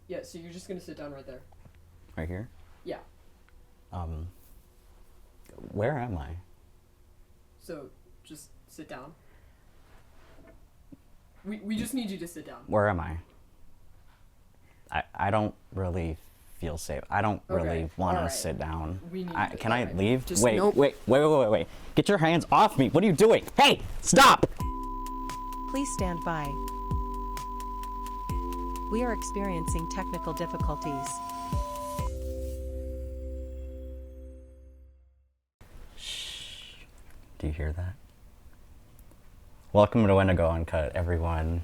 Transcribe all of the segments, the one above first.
Yeah, so you're just gonna sit down right there. Right here? Yeah. Where am I? So, just sit down. We just need you to sit down. Where am I? I don't really feel safe. I don't really want to sit down. Can I leave? Just wait, nope. wait. Get your hands off me. What are you doing? Hey, stop! Please stand by. We are experiencing technical difficulties. Shh. Do you hear that? Welcome to Wendigo Uncut, everyone.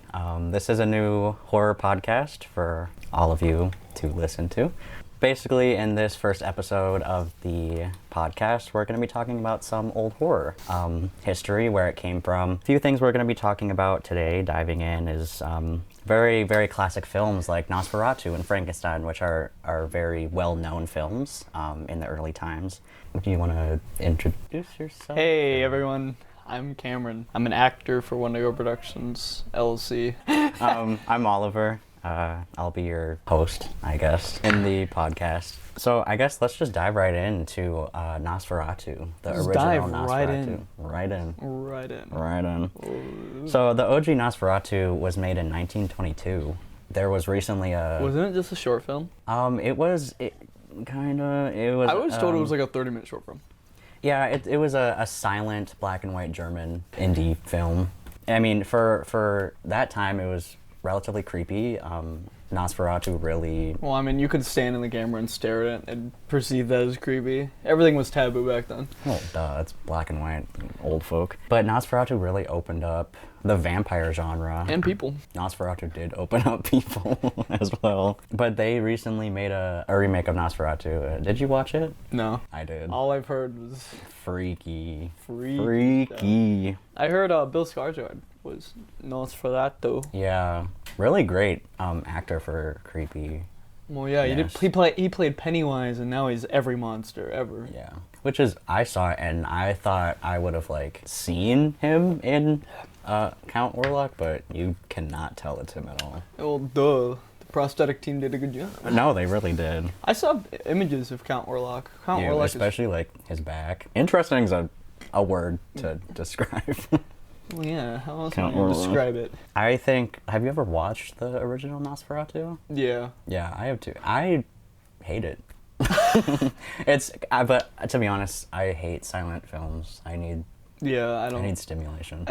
This is a new horror podcast for all of you to listen to. Basically, in this first episode of the podcast, we're going to be talking about some old horror history, where it came from. A few things we're going to be talking about today, diving in, is very, very classic films like Nosferatu and Frankenstein, which are very well-known films in the early times. Do you want to introduce yourself? Hey, everyone. I'm Cameron. I'm an actor for Wendigo Productions, LLC. I'm Oliver. I'll be your host, I guess, in the podcast. So I guess let's just dive right into Nosferatu, the original Nosferatu. Right in. So the OG Nosferatu was made in 1922. There was recently a... Wasn't it just a short film? It was... I was told it was like a 30-minute short film. Yeah, it was a silent black and white German indie film. I mean, for that time, it was relatively creepy. Nosferatu really... Well, I mean, you could stand in the camera and stare at it and perceive that as creepy. Everything was taboo back then. Well, duh, it's black and white, old folk. But Nosferatu really opened up the vampire genre. And people. Nosferatu did open up people as well. But they recently made a remake of Nosferatu. Did you watch it? No. I did. All I've heard was... Freaky. I heard Bill Skarsgård was Nosferatu. Yeah. Really great actor for creepy. Well, yeah, Yes. he played Pennywise, and now he's every monster ever. Yeah. Which is, I saw it, and I thought I would have, seen him in Count Orlok, but you cannot tell it's him at all. Well, duh. The prosthetic team did a good job. No, they really did. I saw images of Count Orlok. Orlok especially, his back. Interesting is a word to describe. Well, yeah, how else Count would you Orlok. describe it? I think, have you ever watched the original Nosferatu? Yeah. Yeah, I have too. I hate it. But to be honest, I hate silent films. I need stimulation.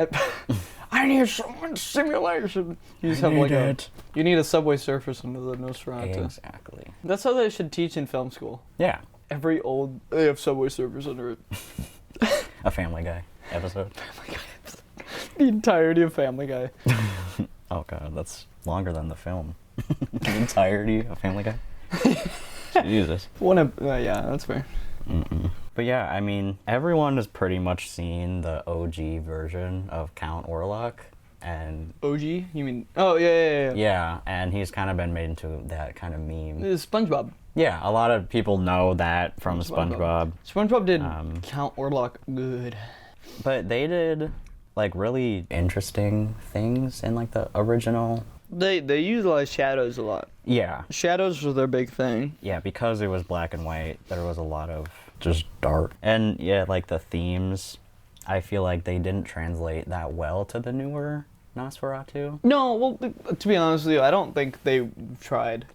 I need some stimulation. You just you need a subway surface into the Nosferatu. Exactly. That's how they should teach in film school. Yeah. They have subway surfers under it. A Family Guy episode. The entirety of Family Guy. Oh god, that's longer than the film. The entirety of Family Guy. Jesus. Yeah, that's fair. Mm-mm. But yeah, I mean, everyone has pretty much seen the OG version of Count Orlok, and... OG? You mean... Oh, yeah. Yeah, and he's kind of been made into that kind of meme. It's SpongeBob. Yeah, a lot of people know that from SpongeBob. SpongeBob did Count Orlok good. But they did, really interesting things in, the original... They utilized shadows a lot. Yeah. Shadows were their big thing. Yeah, because it was black and white, there was a lot of just dark. And yeah, the themes, I feel like they didn't translate that well to the newer Nosferatu. No, well, to be honest with you, I don't think they tried.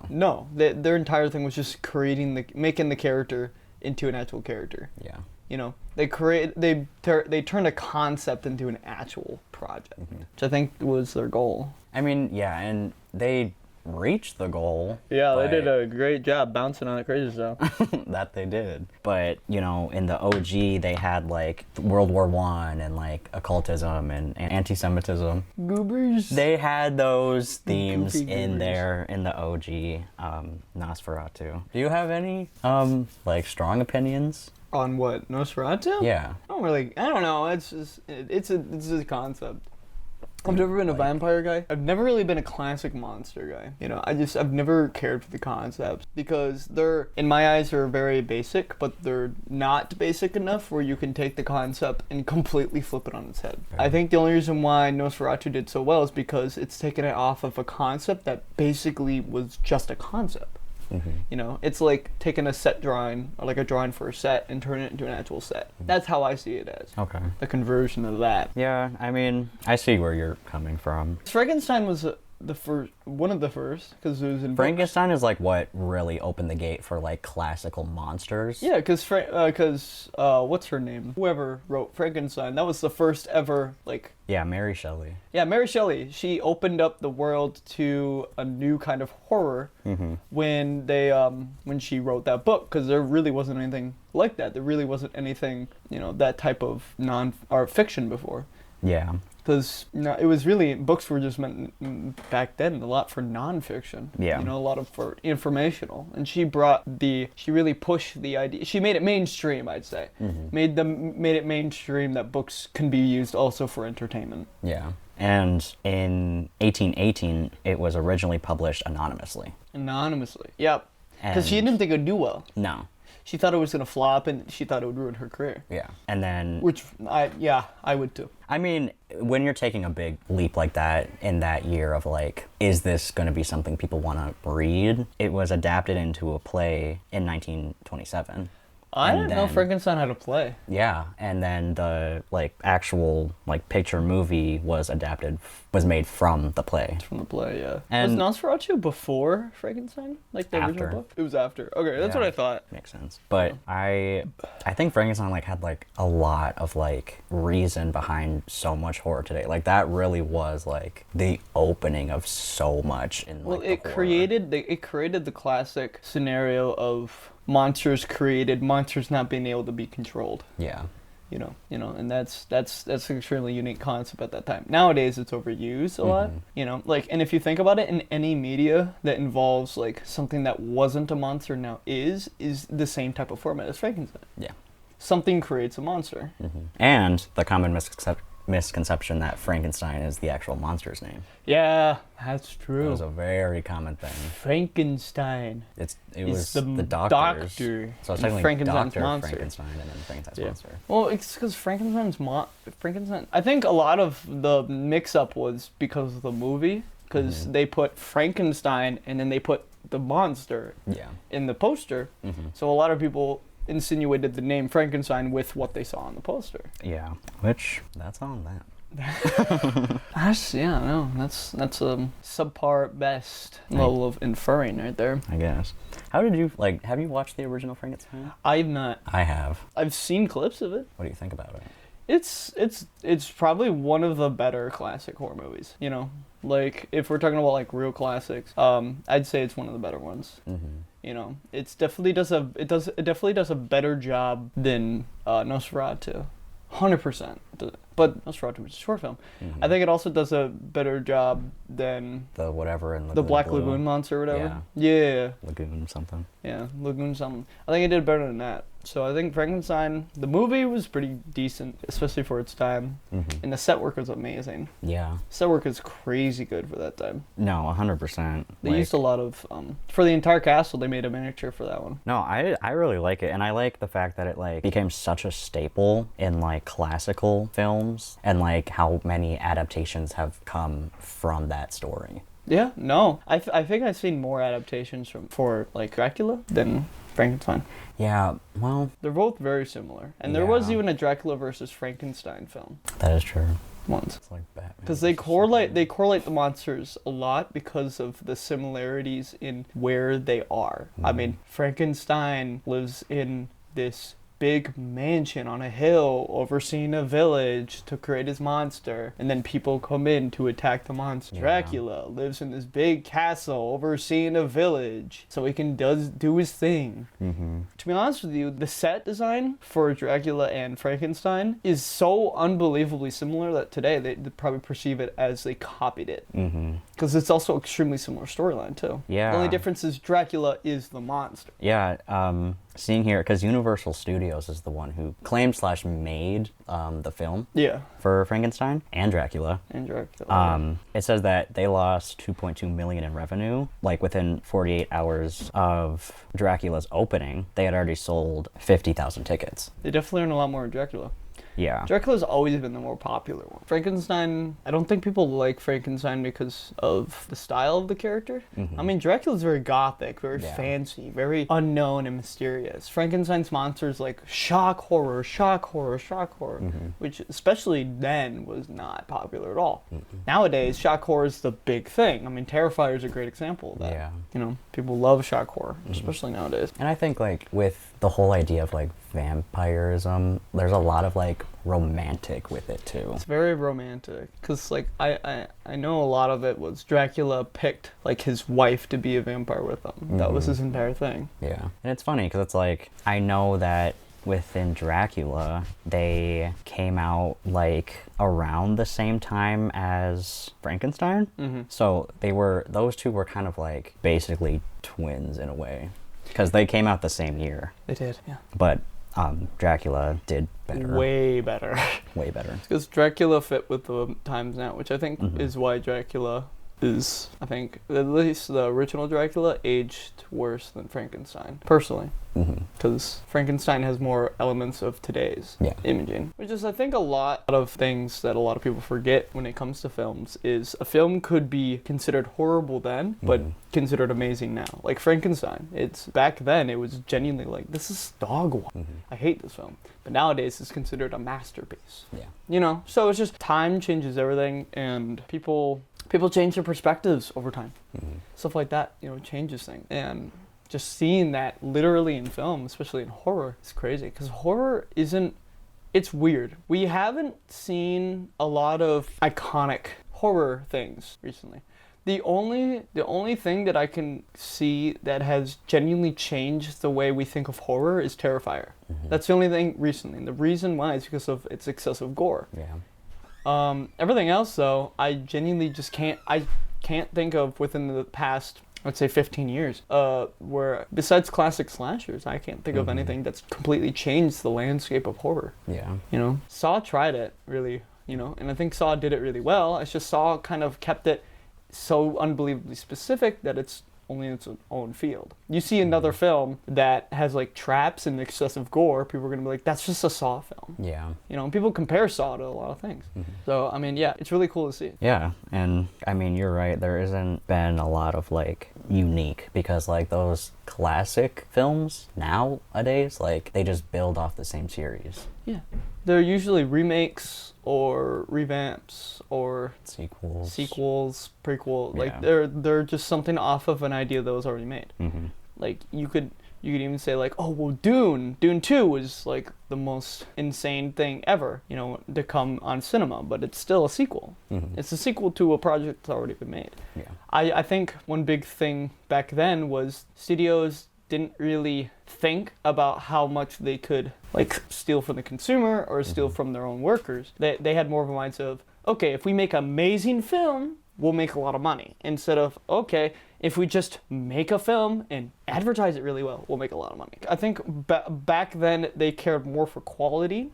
No. Their entire thing was just making the character into an actual character. Yeah. You know, they turned a concept into an actual project, which I think was their goal. I mean, yeah, and they reached the goal. Yeah, they did a great job bouncing on it crazy stuff. That they did. But, in the OG, they had, World War I and, occultism and anti-Semitism. Goobers. They had those themes Goofy in goobers. the OG Nosferatu. Do you have any, strong opinions? On what, Nosferatu? Yeah. I don't know. It's just it's a concept. I've never been a Like- vampire guy. I've never really been a classic monster guy. You know, I've never cared for the concepts because they're, in my eyes, they're very basic, but they're not basic enough where you can take the concept and completely flip it on its head. Right. I think the only reason why Nosferatu did so well is because it's taken it off of a concept that basically was just a concept. You know, it's like taking a set drawing, or like a drawing for a set, and turning it into an actual set. That's how I see it as. Okay. The conversion of that. Yeah, I mean, I see where you're coming from. Frankenstein was one of the first, because it was in books. Frankenstein is like what really opened the gate for like classical monsters. Yeah, because what's her name? Whoever wrote Frankenstein, that was the first ever, like... Yeah, Mary Shelley. Yeah, Mary Shelley. She opened up the world to a new kind of horror when she wrote that book, because there really wasn't anything like that. There really wasn't anything, you know, that type of art fiction before. Yeah. Because it was really, books were just meant back then a lot for nonfiction. Yeah. You know, a lot of for informational. And she really pushed the idea. She made it mainstream, I'd say. Made it mainstream that books can be used also for entertainment. Yeah. And in 1818, it was originally published anonymously. Anonymously. Yep. Because she And- didn't think it would do well. No. She thought it was going to flop, and she thought it would ruin her career. Yeah. And then... Which, I would too. I mean, when you're taking a big leap like that in that year of like, is this going to be something people want to read? It was adapted into a play in 1927. I And didn't know then- Frankenstein had a play. Yeah, and then the like actual like picture movie was made from the play. From the play, yeah. And- was Nosferatu before Frankenstein? Like the original After. book? It was after. Okay, that's what Yeah. I thought. Makes sense. But I think Frankenstein like had like a lot of like reason behind so much horror today. Like that really was like the opening of so much in Well, like it the horror. created the classic scenario of monsters not being able to be controlled. Yeah. You know, and that's an extremely unique concept at that time. Nowadays, it's overused a lot. You know, like, and if you think about it, in any media that involves like something that wasn't a monster now is the same type of format as Frankenstein. Yeah. Something creates a monster. And the common misconception that Frankenstein is the actual monster's name. Yeah, that's It true. was a very common thing. Frankenstein. It Is was the the doctors. doctor So it's in technically Frankenstein's Dr. monster. Frankenstein and then Frankenstein's Yeah. monster. Well, it's because Frankenstein. I think a lot of the mix-up was because of the movie, because they put Frankenstein and then they put the monster Yeah. in the poster. So a lot of people insinuated the name Frankenstein with what they saw on the poster. Yeah. Which, that's on that. That's that's a subpar at best level of inferring right there. I guess. How did you, like, have you watched the original Frankenstein? I've not. I have. I've seen clips of it. What do you think about it? It's probably one of the better classic horror movies. You know, like if we're talking about like real classics, I'd say it's one of the better ones. You know, it definitely does a better job than Nosferatu, 100%. But Nosferatu was a short film. I think it also does a better job than The whatever in the Black Blue. Lagoon monster or whatever. Yeah. Lagoon something. Yeah, Lagoon something. I think it did better than that. So I think Frankenstein, the movie was pretty decent, especially for its time. And the set work was amazing. Yeah. Set work is crazy good for that time. No, 100%. They used a lot of, for the entire castle, they made a miniature for that one. No, I really like it, and I like the fact that it like became such a staple in like classical films, and like how many adaptations have come from that story. Yeah, no. I think I've seen more adaptations for like Dracula than Frankenstein. Yeah, well, They're both very similar. And there was Yeah. even a Dracula versus Frankenstein film that is true. once. It's like Batman. Because they correlate the monsters a lot because of the similarities in where they are. I mean, Frankenstein lives in this big mansion on a hill overseeing a village to create his monster, and then people come in to attack the monster. Yeah. Dracula lives in this big castle overseeing a village so he can do his thing. To be honest with you, the set design for Dracula and Frankenstein is so unbelievably similar that today they probably perceive it as they copied it. Because it's also extremely similar storyline too. Yeah. The only difference is Dracula is the monster. Yeah, seeing here, because Universal Studios is the one who claimed slash made the film Yeah. for Frankenstein and Dracula. And Dracula. It says that they lost 2.2 million in revenue. Like within 48 hours of Dracula's opening, they had already sold 50,000 tickets. They definitely earn a lot more in Dracula. Yeah. Dracula's always been the more popular one. Frankenstein, I don't think people like Frankenstein because of the style of the character. I mean, Dracula's very gothic, very fancy, very unknown and mysterious. Frankenstein's monster is like shock horror, shock horror, shock horror, which especially then was not popular at all. Nowadays, shock horror is the big thing. I mean, Terrifier is a great example of that. Yeah. You know, people love shock horror, especially nowadays. And I think like with the whole idea of like vampirism, there's a lot of like romantic with it too. It's very romantic because like I know a lot of it was Dracula picked like his wife to be a vampire with him. That was his entire thing. Yeah. And it's funny because it's like, I know that within Dracula, they came out like around the same time as Frankenstein. So those two were kind of like basically twins in a way. Because they came out the same year. They did, yeah. But Dracula did better. Way better. Way better. Because Dracula fit with the times now, which I think is why Dracula is, I think, at least the original Dracula aged worse than Frankenstein, personally. Because Frankenstein has more elements of today's imaging. Which is, I think, a lot of things that a lot of people forget when it comes to films is a film could be considered horrible then, but considered amazing now. Like Frankenstein, back then, it was genuinely like, this is dog. I hate this film. But nowadays, it's considered a masterpiece. Yeah. You know? So it's just time changes everything, and people change their perspectives over time. Stuff like that, you know, changes things. And just seeing that literally in film, especially in horror, is crazy. Because horror it's weird. We haven't seen a lot of iconic horror things recently. The only thing that I can see that has genuinely changed the way we think of horror is Terrifier. That's the only thing recently. And the reason why is because of its excessive gore. Yeah. Everything else, though, I genuinely just can't think of within the past, let's say 15 years, where besides classic slashers, I can't think of anything that's completely changed the landscape of horror. Yeah. You know, Saw tried it really, you know, and I think Saw did it really well. It's just Saw kind of kept it so unbelievably specific that it's only in its own field. You see another film that has like traps and excessive gore, people are gonna be like, that's just a Saw film. Yeah. You know, and people compare Saw to a lot of things. So, I mean, yeah, it's really cool to see. Yeah, and I mean, you're right, there isn't been a lot of like unique, because like those classic films nowadays, like they just build off the same series. Yeah. They're usually remakes or revamps or sequels, prequel. Yeah. Like they're just something off of an idea that was already made. Like you could even say like, oh well, Dune 2 was like the most insane thing ever, you know, to come on cinema, but it's still a sequel. It's a sequel to a project that's already been made. Yeah. I think one big thing back then was studios didn't really think about how much they could like steal from the consumer or steal from their own workers. They had more of a mindset of, okay, if we make an amazing film, we'll make a lot of money. Instead of, okay, if we just make a film and advertise it really well, we'll make a lot of money. I think back then they cared more for quality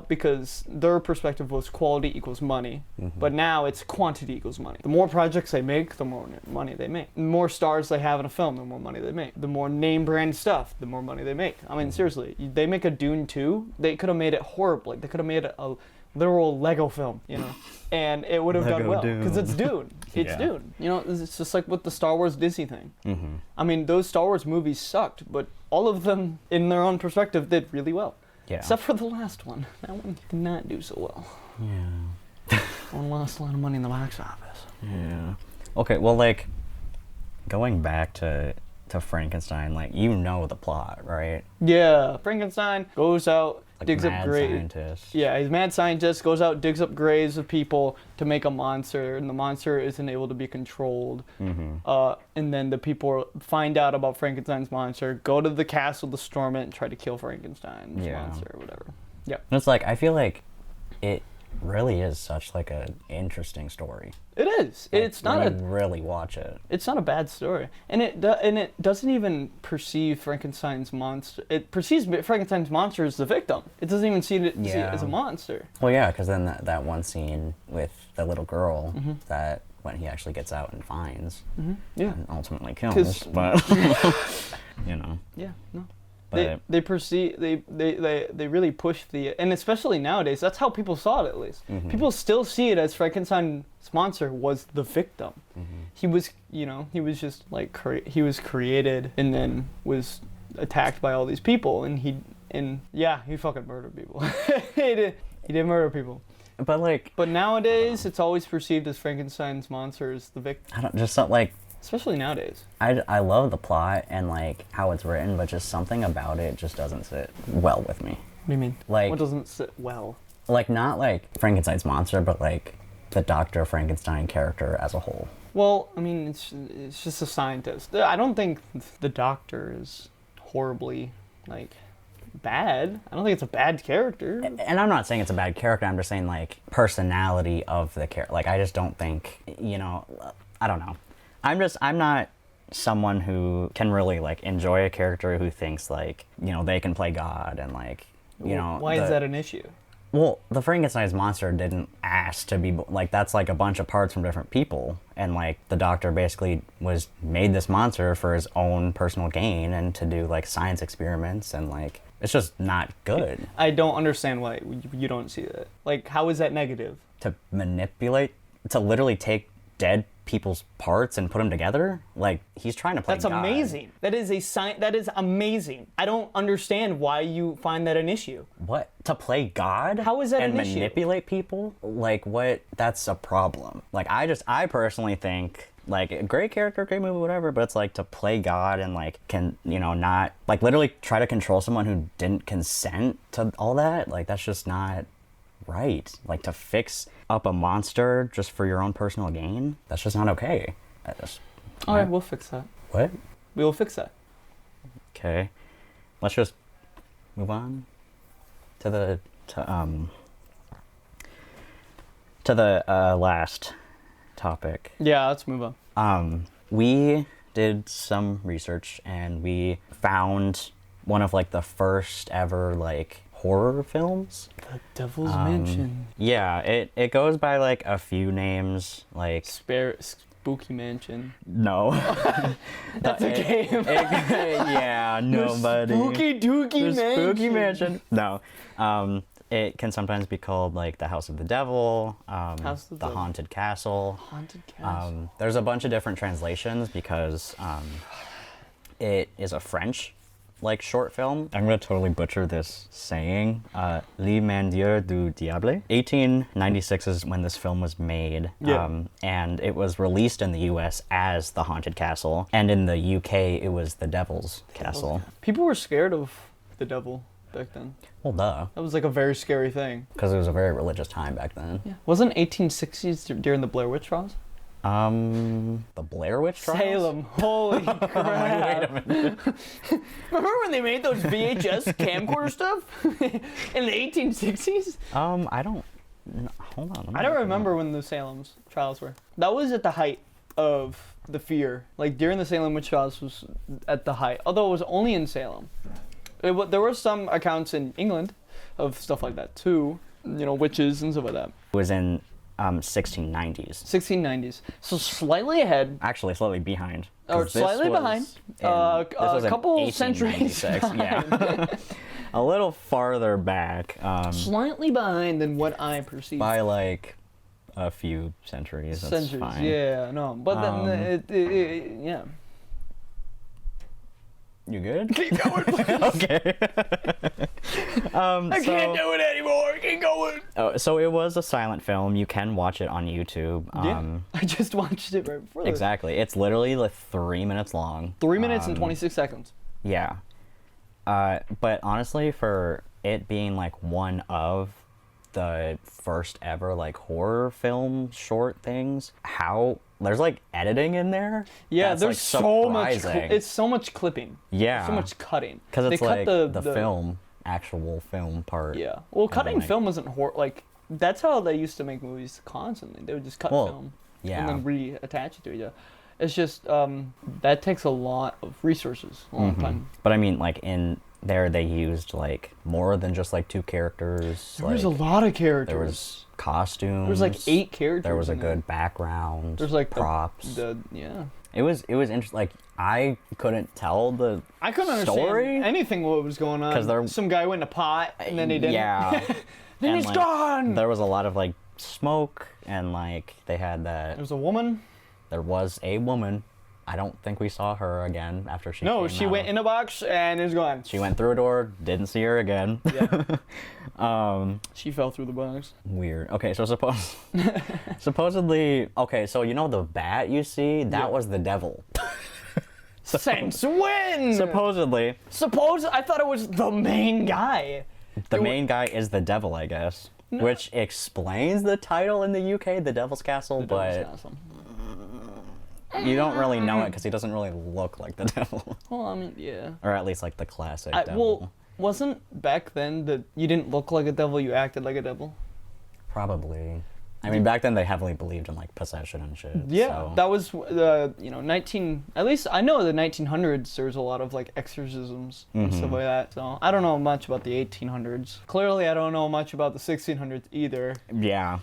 because their perspective was quality equals money. But now it's quantity equals money. The more projects they make, the more money they make. The more stars they have in a film, the more money they make. The more name brand stuff, the more money they make. I mean, seriously, they make a Dune 2, they could have made it horribly. They could have made it a literal Lego film, you know, and it would have done well because it's Dune. It's Dune. You know, it's just like with the Star Wars Disney thing. I mean, those Star Wars movies sucked, but all of them, in their own perspective, did really well. Yeah. Except for the last one. That one did not do so well. Yeah. One lost a lot of money in the box office. Yeah. Okay, well, like, going back to Frankenstein, like, you know the plot, right? Yeah. Frankenstein goes out, Like digs up mad graves. scientist. Yeah, he's a mad scientist, goes out, digs up graves of people to make a monster, and the monster isn't able to be controlled. And then the people find out about Frankenstein's monster, go to the castle to storm it, and try to kill Frankenstein's monster or whatever. Yeah. And it's like, I feel like really is such like an interesting story. It is. Like, It's not when a. you really watch it. It's not a bad story, and it doesn't even perceive Frankenstein's monster. It perceives Frankenstein's monster as the victim. It doesn't even see it as a monster. Well, yeah, because then that one scene with the little girl Mm-hmm. that when he actually gets out and finds Yeah. and ultimately kills, 'Cause- but you know, Yeah. No. but They perceive they really push the, and especially nowadays, that's how people saw it at least. Mm-hmm. People still see it as Frankenstein's monster was the victim. Mm-hmm. He was, he was just like he was created and then was attacked by all these people, and he fucking murdered people. he did murder people. but like But nowadays, it's always perceived as Frankenstein's monster as the victim, I don't just not like. especially nowadays. I love the plot and like how it's written, but just something about it just doesn't sit well with me. What do you mean? Like- what doesn't sit well? Like not like Frankenstein's monster, but like the Dr. Frankenstein character as a whole. Well, I mean, it's just a scientist. I don't think the doctor is horribly, like, bad. I don't think it's a bad character. And I'm not saying it's a bad character. I'm just saying like personality of the character. Like I just don't think, I don't know. I'm not someone who can really like enjoy a character who thinks like, they can play God and like, Why is that an issue? Well, the Frankenstein's monster didn't ask to be, like, that's like a bunch of parts from different people. And like the doctor basically made this monster for his own personal gain and to do like science experiments, and like, it's just not good. I don't understand why you don't see that. Like, how is that negative? To manipulate, to literally take dead people's parts and put them together, like he's trying to play That's God. amazing. That is that is amazing. I don't understand why you find that an issue. What? To play God? How is that and an issue? manipulate people? Like what? That's a problem. Like I personally think like a great character, great movie, whatever, but it's like to play God and like not like literally try to control someone who didn't consent to all that. Like that's just not right. Like to fix up a monster just for your own personal gain, that's just not okay. All right, we'll fix that. What? We will fix that. Okay, let's just move on to the last topic. Yeah, let's move on. We did some research and we found one of like the first ever like horror films. The Devil's Mansion. Yeah, it goes by like a few names, like Spooky Mansion. no. That's a game. Yeah, nobody. Spooky Dookie Mansion. Spooky Mansion. No. It can sometimes be called like the House of the Devil, House of the the Devil. Haunted Castle. Haunted Castle. There's a bunch of different translations because it is a French like short film. I'm gonna totally butcher this saying. Le Mandieu du Diable. 1896 is when this film was made. Yeah. And it was released in the US as The Haunted Castle. And in the UK it was The Devil's Castle. People were scared of the devil back then. Well, duh. That was like a very scary thing. Because it was a very religious time back then. Yeah. Wasn't 1860s during the Blair Witch trials? The Blair Witch Trials? Salem. Holy crap. Wait a minute. Remember when they made those VHS camcorder stuff in the 1860s? I don't... Hold on. I don't remember when the Salem's trials were. That was at the height of the fear. Like during the Salem witch trials was at the height. Although it was only in Salem. There were some accounts in England of stuff like that too. Witches and stuff like that. It was in 1690s. 1690s. So slightly ahead. Actually, slightly behind. Or 'Cause this slightly was behind. in- A this was in couple centuries 1896, yeah. A little farther back. Slightly behind than what I perceive. By like a few centuries. That's Centuries. fine. Yeah, no. But then, yeah. You good? Keep going, please. Okay. I can't do it anymore. Keep going. So it was a silent film. You can watch it on YouTube. Yeah. I just watched it right before this. Exactly. It's literally like 3 minutes long. 3 minutes and 26 seconds. Yeah. But honestly, for it being like one of the first ever like horror film short things, there's like editing in there. Yeah, that's, there's like, so much. surprising. It's so much clipping. Yeah. So much cutting. Because it's They cut like the film, actual film part. Yeah. Well, cutting like- film isn't like That's how they used to make movies constantly. They would just cut Well, film Yeah. and then reattach it to each other. It's just that takes a lot of resources, a long time. But I mean, like in there, they used like more than just like 2 characters. There was a lot of characters. There was costumes. There was like 8 characters. There was a in there. good background. There's like props. Yeah. It was interesting. Like I couldn't tell the I couldn't story. understand anything what was going on. 'Cause there- some guy went in a pot and then he didn't. Yeah. Then And, it's like, gone. There was a lot of like smoke and like they had that. There was a woman. There was a woman. I don't think we saw her again after she. No, came she out went of- in a box and is gone. She went through a door. Didn't see her again. Yeah. She fell through the box. Weird. Okay, so supposedly, okay, so you know the bat you see, that Yeah. was the devil. Since when? Supposedly, I thought it was the main guy. the main guy is the devil, I guess, which explains the title in the UK, The Devil's Castle, The but devil's castle. you don't really know it because he doesn't really look like the devil, Well, I mean, yeah. or at least like the classic devil. Well, wasn't back then that you didn't look like a devil, you acted like a devil? Probably. I mean, back then they heavily believed in like possession and shit. Yeah, so. that was at least I know the 1900s there was a lot of like exorcisms and stuff like that. So I don't know much about the 1800s. Clearly, I don't know much about the 1600s either. Yeah.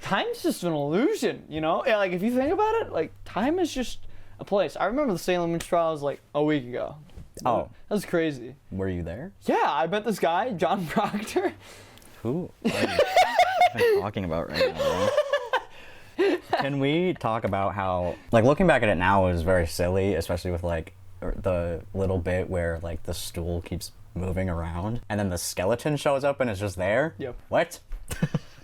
Time's just an illusion, you know? Yeah, like if you think about it, like time is just a place. I remember the Salem witch trials like a week ago. Oh. That was crazy. Were you there? Yeah, I met this guy, John Proctor. Who are you talking about right now? Bro? Can we talk about how, like, looking back at it now is very silly, especially with like the little bit where like the stool keeps moving around and then the skeleton shows up and it's just there? Yep. What?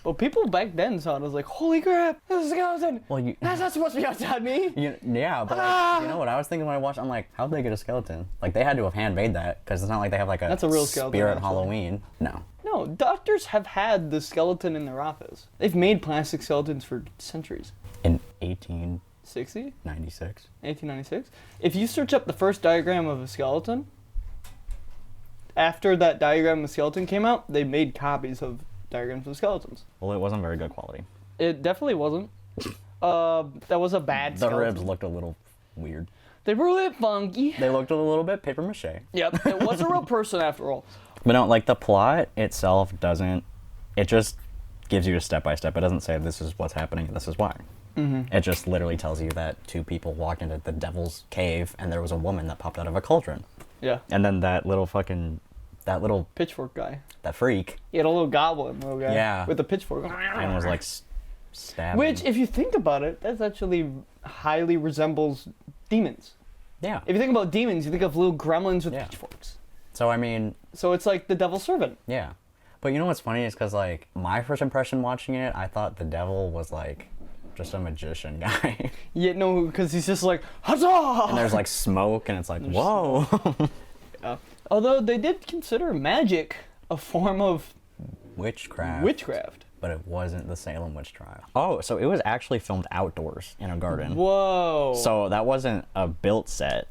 Well, people back then saw it as like, holy crap, this is a skeleton. Well, That's not supposed to be outside me. Yeah, but like, you know what I was thinking when I watched? I'm like, how'd they get a skeleton? Like they had to have handmade that because it's not like they have like a That's a real skeleton, spirit actually. Halloween. No. No, doctors have had the skeleton in their office. They've made plastic skeletons for centuries. In 1896. 60? 1896? If you search up the first diagram of a skeleton, after that diagram of a skeleton came out, they made copies of diagrams of skeletons. Well, it wasn't very good quality. It definitely wasn't. That was a bad The skeleton. ribs looked a little weird. They were a little funky. They looked a little bit paper mache. Yep, it was a real person after all. But no, like the plot itself doesn't. It just gives you a step by step. It doesn't say this is what's happening and this is why. Mm-hmm. It just literally tells you that 2 people walked into the devil's cave and there was a woman that popped out of a cauldron. Yeah. And then that little Pitchfork guy. that freak He had a little goblin little guy. Yeah. With a pitchfork. and was like stabbing. Which, if you think about it, that's actually highly resembles demons. Yeah. If you think about demons, you think of little gremlins with Yeah. pitchforks. So I mean, So it's like the devil's servant. yeah. But you know what's funny is because like my first impression watching it, I thought the devil was like just a magician guy. Yeah, no, because he's just like, huzzah! And there's like smoke and it's like, whoa. Yeah. Although they did consider magic a form of Witchcraft. But it wasn't the Salem witch trial. Oh, so it was actually filmed outdoors in a garden. Whoa. So that wasn't a built set.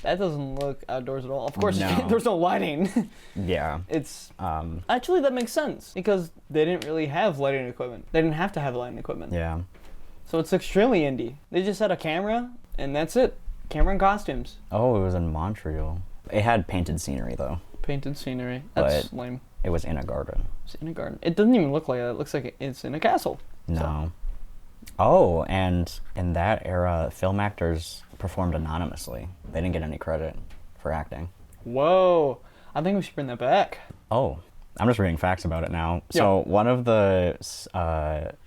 That doesn't look outdoors at all. Of course, No. there's no lighting. Yeah. It's actually that makes sense because they didn't really have lighting equipment. They didn't have to have lighting equipment. Yeah. So it's extremely indie. They just had a camera and that's it. Camera and costumes. Oh, it was in Montreal. It had painted scenery though. Painted scenery. That's But- lame. It was in a garden. It's in a garden. It doesn't even look like that. It looks like it's in a castle. No. Oh, and in that era, film actors performed anonymously. They didn't get any credit for acting. Whoa. I think we should bring that back. Oh, I'm just reading facts about it now. So one of the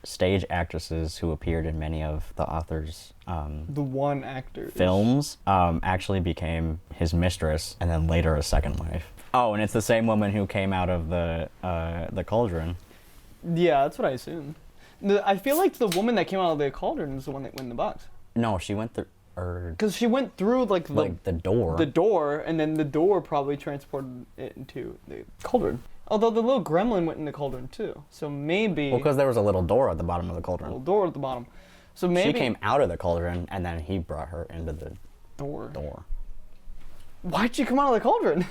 stage actresses who appeared in many of the author's The one actor. films actually became his mistress and then later a second wife. Oh, and it's the same woman who came out of the cauldron. Yeah, that's what I assumed. I feel like the woman that came out of the cauldron is the one that went in the box. No, she went through, Because she went through like the door. the door, and then the door probably transported it into the cauldron. Although the little gremlin went in the cauldron too, so maybe Well, because there was a little door at the bottom of the a little cauldron. door at the bottom. So maybe She came out of the cauldron, and then he brought her into the door. door. Why'd she come out of the cauldron?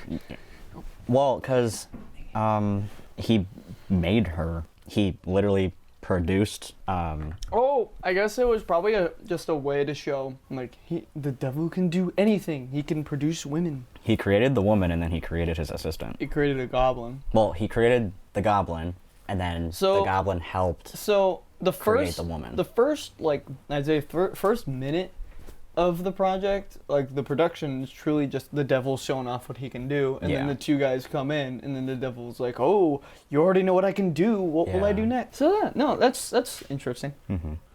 Well, because he made her. He literally produced. Oh, I guess it was probably just a way to show, like, the devil can do anything. He can produce women. He created the woman, and then he created his assistant. He created a goblin. Well, he created the goblin, and then the goblin helped. So create the woman. The first, like, I'd say first minute of the project, like, the production is truly just the devil showing off what he can do, and then the two guys come in, and then the devil's like, oh, you already know what I can do, what will I do next? So that's interesting.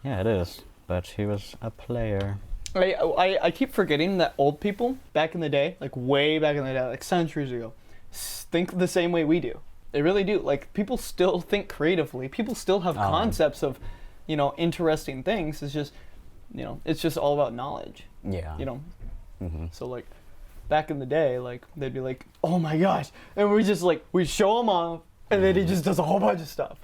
Yeah, it is, but he was a player. I keep forgetting that old people back in the day, like way back in the day, like centuries ago, think the same way we do. They really do. Like, people still think creatively, people still have concepts of, you know, interesting things. It's just, you know, it's just all about knowledge. Yeah. You know? So, like, back in the day, like, they'd be like, oh my gosh. And we just, like, we show him off, and then he just does a whole bunch of stuff.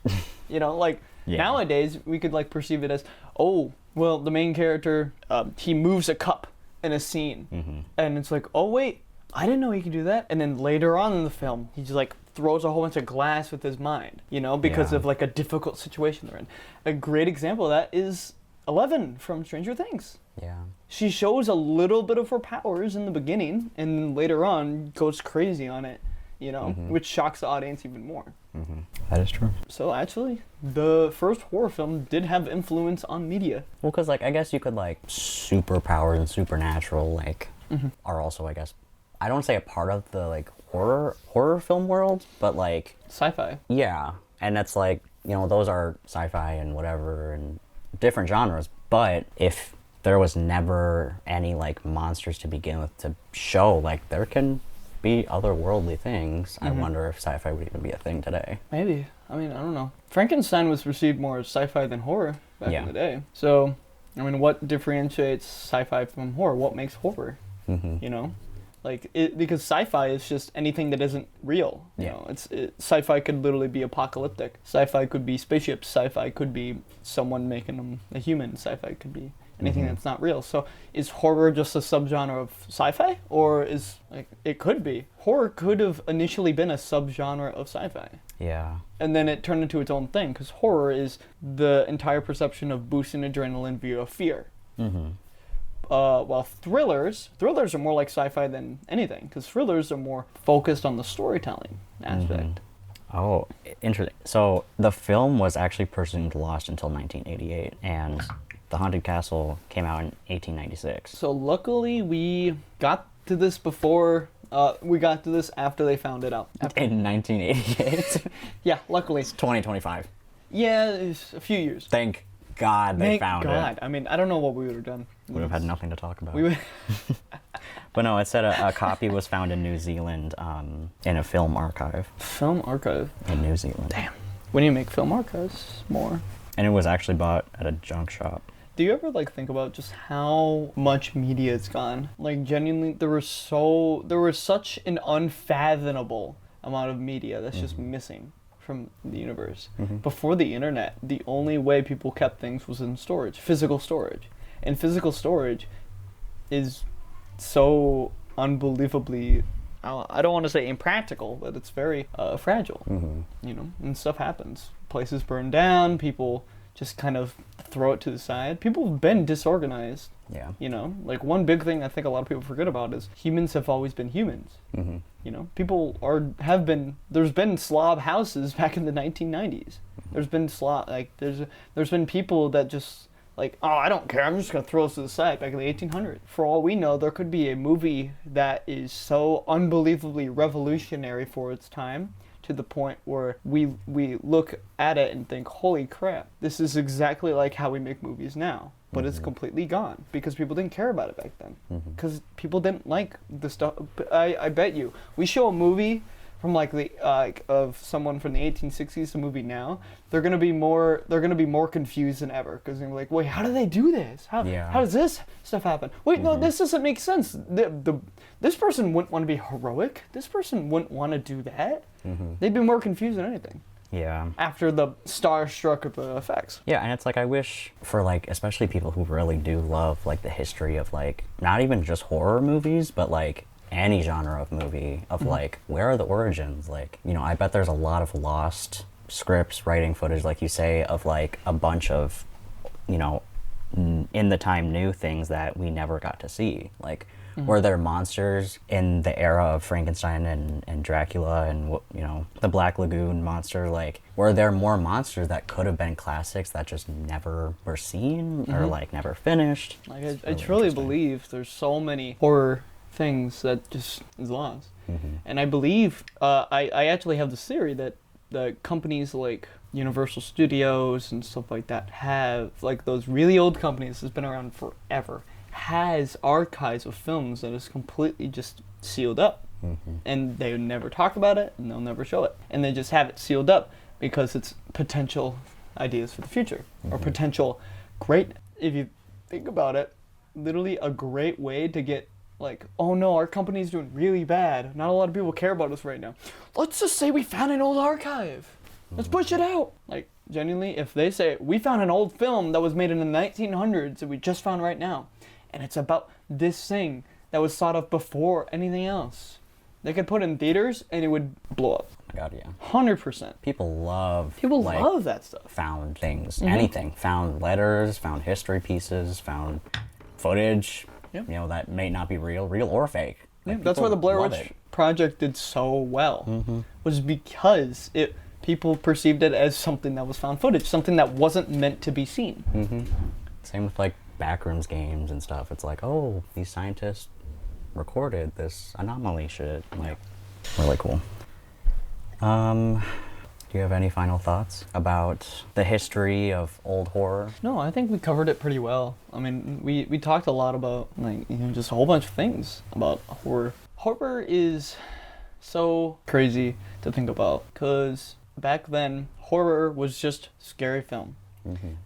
You know, like, nowadays, we could, like, perceive it as, oh, well, the main character, he moves a cup in a scene. And it's like, oh, wait, I didn't know he could do that. And then later on in the film, he just, like, throws a whole bunch of glass with his mind, you know, because of, like, a difficult situation they're in. A great example of that is Eleven from Stranger Things. Yeah. She shows a little bit of her powers in the beginning, and then later on goes crazy on it, you know, which shocks the audience even more. That is true. So actually, the first horror film did have influence on media. Well, because, like, I guess you could, like, superpowers and supernatural, like, are also, I guess, I don't say a part of the, like, horror film world, but, like... Sci-fi. Yeah. And that's, like, you know, those are sci-fi and whatever and different genres, but if there was never any, like, monsters to begin with to show, like, there can be otherworldly things, I wonder if sci-fi would even be a thing today. Maybe. I mean, I don't know. Frankenstein was received more as sci-fi than horror back in the day. So, I mean, what differentiates sci-fi from horror? What makes horror? You know? Like, because sci-fi is just anything that isn't real. You know, sci-fi could literally be apocalyptic. Sci-fi could be spaceships. Sci-fi could be someone making them a human. Sci-fi could be anything that's not real. So is horror just a subgenre of sci-fi? Or is, like, it could be. Horror could have initially been a subgenre of sci-fi. Yeah. And then it turned into its own thing, because horror is the entire perception of boosting adrenaline via fear. While thrillers are more like sci-fi than anything, because thrillers are more focused on the storytelling aspect. Oh, interesting. So the film was actually presumed lost until 1988, and The Haunted Castle came out in 1896. So luckily we got to this before, we got to this after they found it out. In 1988? Yeah, luckily. It's 2025. Yeah, it's a few years. Thank God they found it. I mean, I don't know what we would have done. We would have had nothing to talk about. We would. But no, it said a copy was found in New Zealand in a film archive. Film archive? In New Zealand. Damn. We need to make film archives more. And it was actually bought at a junk shop. Do you ever, like, think about just how much media it's gone? Like, genuinely, there was such an unfathomable amount of media that's just missing from the universe. Before the internet, the only way people kept things was in storage, physical storage. And physical storage is so unbelievably, I don't want to say impractical, but it's very fragile, you know, and stuff happens. Places burn down, people just kind of throw it to the side. People have been disorganized. Yeah. You know, like, one big thing I think a lot of people forget about is humans have always been humans. You know, people there's been slob houses back in the 1990s. There's been there's been people that just, like, oh, I don't care, I'm just going to throw this to the side back in the 1800s. For all we know, there could be a movie that is so unbelievably revolutionary for its time, to the point where we look at it and think, holy crap, this is exactly like how we make movies now. But it's completely gone, because people didn't care about it back then. Because people didn't like the stuff. I bet you, we show a movie from, like, the of someone from the 1860s, the movie now, they're gonna be more confused than ever, because they're gonna be like, wait, how do they do this? How does this stuff happen? Wait, no, this doesn't make sense. This person wouldn't want to be heroic. This person wouldn't want to do that. They'd be more confused than anything. Yeah. After the starstruck of the effects. Yeah, and it's like, I wish for, like, especially people who really do love, like, the history of, like, not even just horror movies, but, like, any genre of movie of like, where are the origins? Like, you know, I bet there's a lot of lost scripts, writing footage, like you say, of like a bunch of, you know, in the time new things that we never got to see. Like, were there monsters in the era of Frankenstein and Dracula and, you know, the Black Lagoon monster? Like, were there more monsters that could have been classics that just never were seen or like never finished? Like, It's I really truly interesting. believe there's so many horror things that just is lost. And I believe, I actually have this theory that the companies like Universal Studios and stuff like that have, like those really old companies that's been around forever, has archives of films that is completely just sealed up. And they would never talk about it, and they'll never show it. And they just have it sealed up because it's potential ideas for the future, or potential great, if you think about it, literally a great way to get like, oh no, our company's doing really bad. Not a lot of people care about us right now. Let's just say we found an old archive. Let's push it out. Like, genuinely, if they say, we found an old film that was made in the 1900s that we just found right now, and it's about this thing that was thought of before anything else, they could put it in theaters and it would blow up. Oh my God, yeah. 100%. People love like, love that stuff. found things, anything, found letters, found history pieces, found footage, Yep. you know, that may not be real or fake. Yeah, Like, that's why people the Blair love Witch it. Project did so well, was because people perceived it as something that was found footage, something that wasn't meant to be seen. Same with like backrooms games and stuff. It's like, oh, these scientists recorded this anomaly shit. Like, really cool. Do you have any final thoughts about the history of old horror? No, I think we covered it pretty well. I mean, we talked a lot about, like, you know, just a whole bunch of things about horror. Horror is so crazy to think about, because back then, horror was just scary film.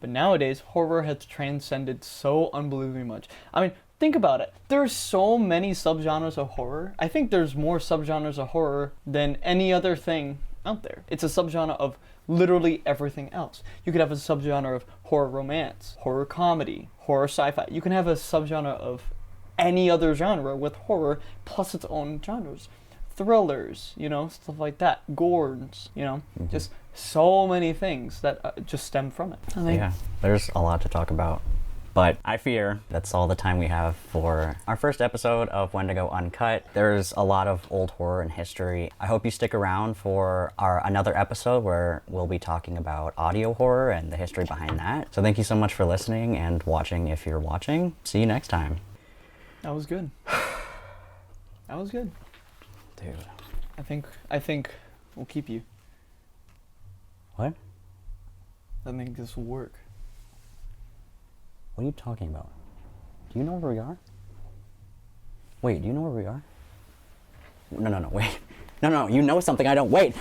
But nowadays, horror has transcended so unbelievably much. I mean, think about it. There are so many subgenres of horror. I think there's more subgenres of horror than any other thing out there. It's a subgenre of literally everything else. You could have a subgenre of horror romance, horror comedy, horror sci-fi. You can have a subgenre of any other genre with horror plus its own genres. Thrillers, you know, stuff like that. Gores, you know, just so many things that just stem from it. I think, Yeah, there's a lot to talk about. But I fear that's all the time we have for our first episode of Wendigo Uncut. There's a lot of old horror and history. I hope you stick around for another episode where we'll be talking about audio horror and the history behind that. So thank you so much for listening and watching if you're watching. See you next time. that was good. That was good. Dude. I think we'll keep you. What? I think this will work. What are you talking about? Do you know where we are? Wait, do you know where we are? No, wait. No, you know something I don't. Wait!